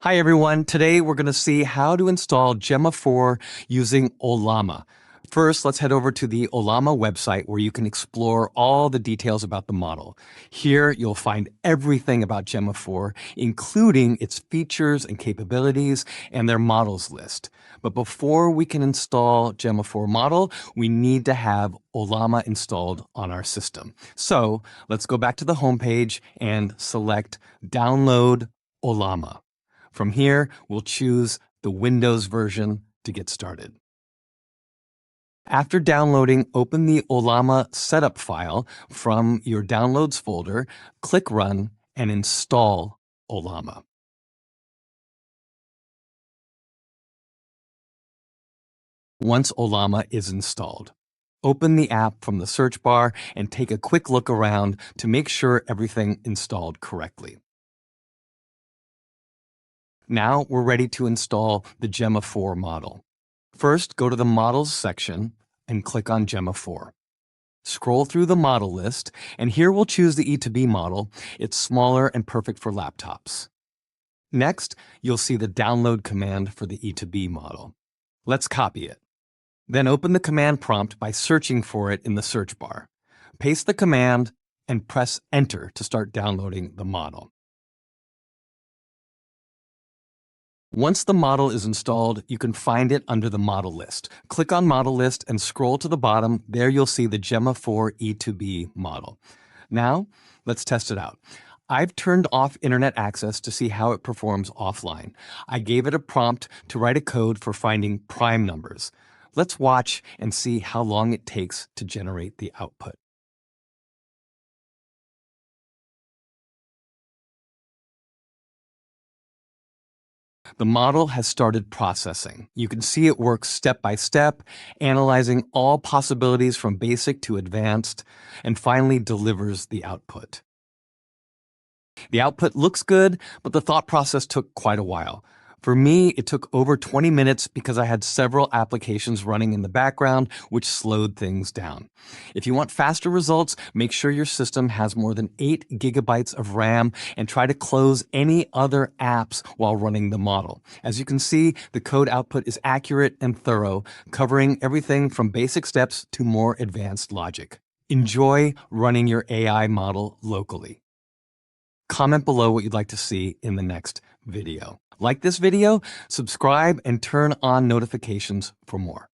Hi everyone, today we're going to see how to install Gemma 4 using Ollama. First, let's head over to the Ollama website where you can explore all the details about the model. Here, you'll find everything about Gemma 4, including its features and capabilities and their models list. But before we can install Gemma 4 model, we need to have Ollama installed on our system. So let's go back to the homepage and select Download Ollama. From here, we'll choose the Windows version to get started. After downloading, open the Ollama setup file from your Downloads folder, click Run, and install Ollama. Once Ollama is installed, open the app from the search bar and take a quick look around to make sure everything installed correctly. Now we're ready to install the Gemma 4 model. First, go to the Models section and click on Gemma 4. Scroll through the model list, and here we'll choose the E2B model. It's smaller and perfect for laptops. Next, you'll see the download command for the E2B model. Let's copy it. Then open the command prompt by searching for it in the search bar. Paste the command and press Enter to start downloading the model. Once the model is installed, you can find it under the model list. Click on Model List and scroll to the bottom. There you'll see the Gemma 4 E2B model. Now, let's test it out. I've turned off internet access to see how it performs offline. I gave it a prompt to write a code for finding prime numbers. Let's watch and see how long it takes to generate the output. The model has started processing. You can see it works step by step, analyzing all possibilities from basic to advanced, and finally delivers the output. The output looks good, but the thought process took quite a while. For me, it took over 20 minutes because I had several applications running in the background, which slowed things down. If you want faster results, make sure your system has more than 8 gigabytes of RAM and try to close any other apps while running the model. As you can see, the code output is accurate and thorough, covering everything from basic steps to more advanced logic. Enjoy running your AI model locally. Comment below what you'd like to see in the next video. Like this video, subscribe, and turn on notifications for more.